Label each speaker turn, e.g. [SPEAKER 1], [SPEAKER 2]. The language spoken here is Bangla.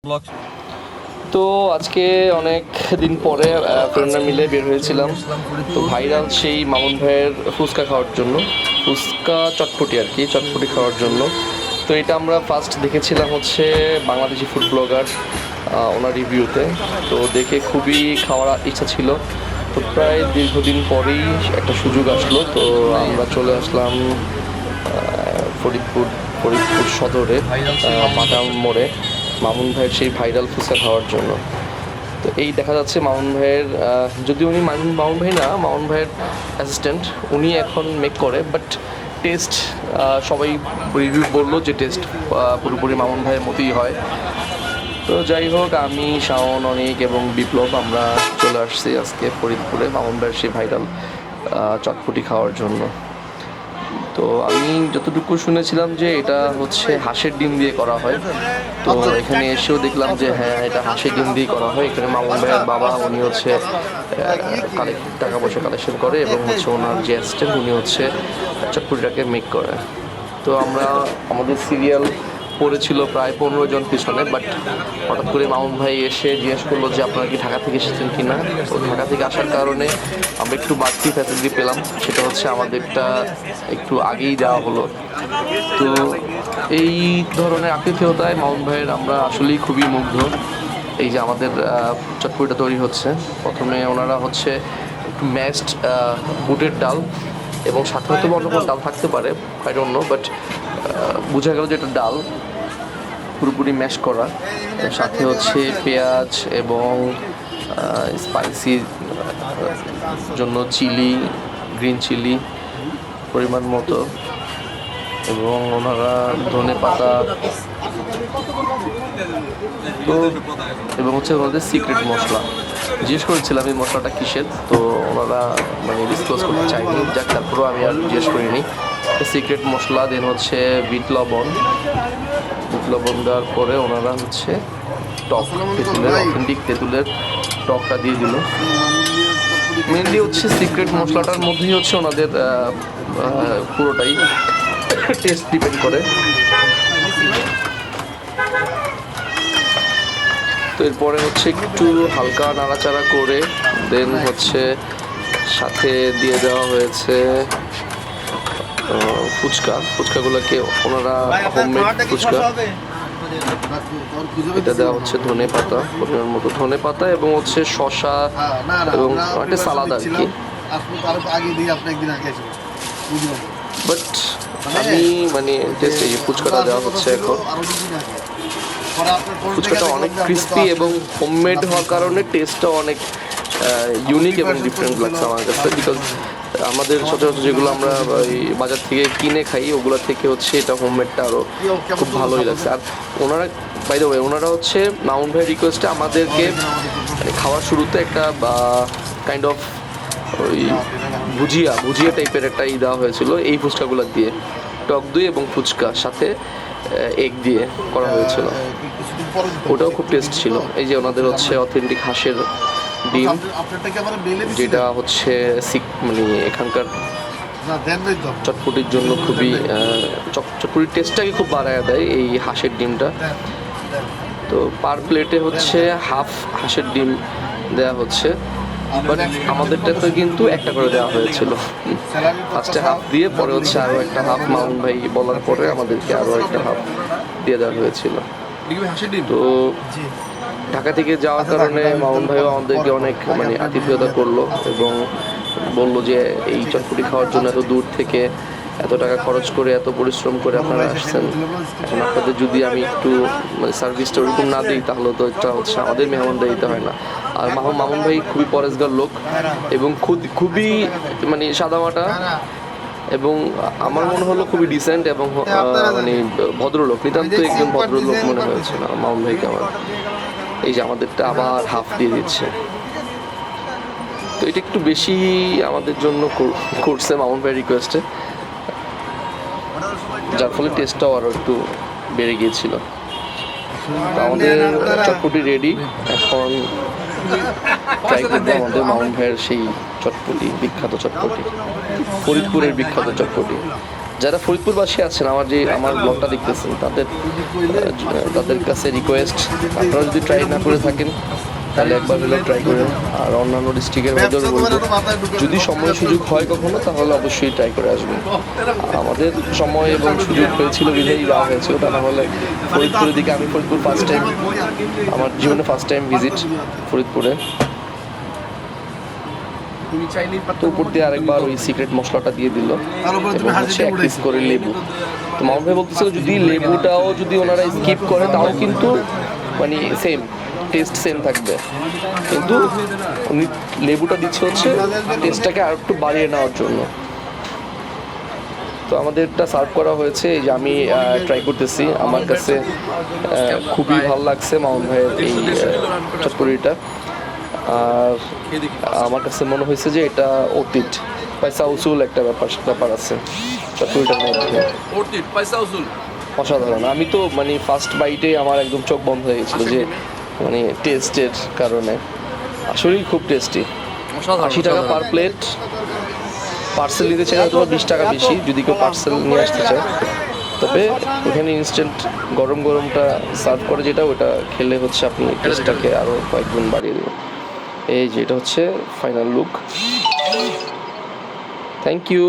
[SPEAKER 1] ব্লগ।
[SPEAKER 2] তো আজকে অনেক দিন পরে ফ্রেন্ডরা মিলে বের হয়েছিলাম। তো ভাইরাল সেই মামুন ভাইয়ের ফুচকা খাওয়ার জন্য, ফুচকা চটপটি আর কি, চটপটি খাওয়ার জন্য। তো এটা আমরা ফার্স্ট দেখেছিলাম হচ্ছে বাংলাদেশি ফুড ব্লগার ওনার রিভিউতে। তো দেখে খুবই খাওয়ার ইচ্ছা ছিল। তো প্রায় দীর্ঘদিন পরেই একটা সুযোগ আসলো। তো আমরা চলে আসলাম ফরিদপুর সদরে মাটাম মোড়ে মামুন ভাইয়ের সেই ভাইরাল ফুচকা খাওয়ার জন্য। তো এই দেখা যাচ্ছে মামুন ভাইয়ের, যদি উনি মামুন ভাই না, মামুন ভাইয়ের অ্যাসিস্ট্যান্ট, উনি এখন মেক করে, বাট টেস্ট সবাই রিভিউ বললো যে টেস্ট পুরোপুরি মামুন ভাইয়ের মতোই হয়। তো যাই হোক, আমি শাওন, অনিক এবং বিপ্লব আমরা চলে আসছি আজকে ফরিদপুরে মামুন ভাইয়ের সেই ভাইরাল চটপটি খাওয়ার জন্য। তো আমি যতটুকু শুনেছিলাম যে এটা হচ্ছে হাঁসের ডিম দিয়ে করা হয়। তো এখানে এসেও দেখলাম যে হ্যাঁ, এটা হাঁসের ডিম দিয়ে করা হয়। এখানে মামুন ভাইয়ের বাবা, উনি হচ্ছে টাকা পয়সা কালেকশন করে, এবং হচ্ছে ওনার যে অ্যাসিস্ট্যান্ট, উনি হচ্ছে চটপটিটাকে মেক করে। তো আমরা আমাদের সিরিয়াল পড়েছিল প্রায় 15 জন পিছনে, বাট হঠাৎ করে মামুন ভাই এসে জিজ্ঞেস করলো যে আপনারা কি ঢাকা থেকে এসেছেন কি না। তো ঢাকা থেকে আসার কারণে আমরা একটু বাড়তি ফ্যাসিলিটি পেলাম, সেটা হচ্ছে আমাদেরটা একটু আগেই দেওয়া হলো। তো এই ধরনের আতিথেয়তায় মামুন ভাইয়ের আমরা আসলেই খুবই মুগ্ধ। এই যে আমাদের চটপটিটা তৈরি হচ্ছে, প্রথমে ওনারা হচ্ছে একটু ম্যাশড বুটের ডাল, এবং সাথে হয়তো অন্য কোনো ডাল থাকতে পারে, আই ডোন্ট নো, বাট বোঝা গেল যে এটা ডাল পুরোপুরি ম্যাশ করা। সাথে হচ্ছে পেঁয়াজ এবং স্পাইসি জন্য চিলি, গ্রিন চিলি পরিমাণ মতো, এবং ওনারা ধনে পাতা, তো এবং হচ্ছে ওনাদের সিক্রেট মশলা। জিজ্ঞেস করেছিলাম এই মশলাটা কিসের, তো ওনারা মানে ডিসক্লোজ করতে চাইনি, যাক তারপরেও আমি আর জিজ্ঞেস করিনি। সিক্রেট মশলা, দেন হচ্ছে বিট লবণ দেওয়ার পরে ওনারা হচ্ছে টক, তেঁতুলের, অথেন্টিক তেঁতুলের টকটা দিয়ে দিল। মেনলি হচ্ছে সিক্রেট মশলাটার মধ্যেই হচ্ছে ওনাদের পুরোটাই টেস্ট ডিপেন্ড করে। তো এরপরে হচ্ছে একটু হালকা নাড়াচাড়া করে দেন হচ্ছে সাথে দিয়ে দেওয়া হয়েছে ফুচকাগুলোকে, ওনারা হোমমেড ফুচকা। এটা দেওয়া হচ্ছে ধনে পাতা, পরিমাণ মতো ধনে পাতা, এবং হচ্ছে শসা এবং একটা সালাদ আর কি। বাট আমি মানে টেস্ট, এই ফুচকাটা দেওয়া হচ্ছে এখন। ফুচকাটা অনেক ক্রিস্পি এবং হোমমেড হওয়ার কারণে টেস্টটা অনেক ইউনিক এবং ডিফারেন্ট লাগছে আমার কাছে, বিকজ আমাদের সচরাচর যেগুলো আমরা বাজার থেকে কিনে খাই ওগুলো থেকে হচ্ছে এটা হোমমেডটা আরও খুব ভালোই লাগছে। আর ওনারা, বাই দ্য ওয়ে, ওনারা হচ্ছে মামুন ভাইয়ের রিকোয়েস্টে আমাদেরকে খাওয়ার শুরুতে একটা কাইন্ড অফ ওই ভুজিয়া টাইপের একটা দেওয়া হয়েছিল এই ফুচকাগুলো দিয়ে, টক দই এবং ফুচকা সাথে এগ দিয়ে করা হয়েছিল। ওটাও খুব টেস্ট ছিল। এই যে ওনাদের হচ্ছে অথেন্টিক হাঁসের ডিম, যেটা হচ্ছে মানে এখানকার চটপটির জন্য খুবই চটপটির টেস্টটাকে খুব বাড়ায় দেয় এই হাঁসের ডিমটা। তো পার প্লেটে হচ্ছে হাফ হাঁসের ডিম দেওয়া হচ্ছে, বাট আমাদেরটাতে কিন্তু একটা করে দেওয়া হয়েছিল। ফার্স্টে হাফ দিয়ে পরে হচ্ছে আরও একটা হাফ, মামুন ভাই বলার পরে আমাদেরকে আরও একটা হাফ দিয়ে দেওয়া হয়েছিল। তো ঢাকা থেকে যাওয়ার কারণে মামুন ভাইও আমাদেরকে অনেক মানে আতিথেয়তা করলো, এবং বললো যে এই চটপটি খাওয়ার জন্য এত দূর থেকে এত টাকা খরচ করে এত পরিশ্রম করে আপনারা আসছেন, এখন আপনাদের যদি আমি একটু মানে সার্ভিসটা ওরকম না দিই তাহলে তো এটা হচ্ছে আমাদের মেহমানদারিতে হয় না। আর মামুন ভাই খুবই পরেশগার লোক, এবং খুবই মানে সাদামাটা, এবং আমার মনে হলো খুবই ডিসেন্ট এবং মানে ভদ্রলোক, নিতান্ত একজন ভদ্রলোক মনে হয়েছিল মামুন ভাইকে আমার। এই যে আমাদেরটা আবার হাফ দিয়ে দিচ্ছে, তো এটা একটু বেশি আমাদের জন্য করছে মামুন ভাইয়ের রিকোয়েস্টে, যার ফলে টেস্টটাও আরও একটু বেড়ে গিয়েছিল। তো আমাদের চটপটি রেডি, এখন ট্রাই করবো আমাদের মামুন ভাইয়ের সেই চটপটি, বিখ্যাত চটপটি, ফরিদপুরের বিখ্যাত চটপটি। যারা ফরিদপুরবাসী আছেন আমার ব্লগটা দেখতেছেন তাদের কাছে রিকোয়েস্ট, আপনারা যদি ট্রাই না করে থাকেন তাহলে একবার হলেও ট্রাই করেন। আর অন্যান্য ডিস্ট্রিক্টের মধ্যেও বলবো যদি সময় সুযোগ হয় কখনো তাহলে অবশ্যই ট্রাই করে আসবেন। আমাদের সময় এবং সুযোগ হয়েছিল বিধায় যাওয়া হয়েছিল, তা না হলে ফরিদপুরের দিকে আমি ফরিদপুর ফার্স্ট টাইম, আমার জীবনে ফার্স্ট টাইম ভিজিট ফরিদপুরে। তো উপর দিয়ে আরেকবার ওই সিক্রেট মশলাটা দিয়ে দিল এবং হচ্ছে 1 পিস করে লেবু। তো মামুন ভাই বলতেছিল যদি লেবুটাও যদি ওনারা স্কিপ করে তাও কিন্তু মানে সেম টেস্ট সেম থাকবে, কিন্তু উনি লেবুটা দিচ্ছে হচ্ছে টেস্টটাকে আর একটু বাড়িয়ে নেওয়ার জন্য। তো আমাদেরটা সার্ভ করা হয়েছে, এই যে আমি ট্রাই করতেছি, আমার কাছে খুবই ভালো লাগছে মামুন ভাইয়ের এই চটপটিটা। আর আমার কাছে মনে হয়েছে যে এটা অতীত পয়সা উসুল একটা ব্যাপার আছে চটপটিটার মধ্যে, অসাধারণ। আমি তো মানে ফার্স্ট বাইটে আমার একদম চোখ বন্ধ হয়ে গেছিলো যে মানে টেস্টের কারণে, আসলেই খুব টেস্টি। 80 টাকা পার প্লেট, পার্সেল নিতে চাইলে হয়তো 20 টাকা বেশি যদি কেউ পার্সেল নিয়ে আসতে চায়। তবে এখানে ইনস্ট্যান্ট গরমটা সার্ভ করে যেটা, ওটা খেলে হচ্ছে আপনি টেস্টটাকে আরও কয়েকগুণ বাড়িয়ে দেবেন। এই যে এটা হচ্ছে ফাইনাল লুক। Thank you.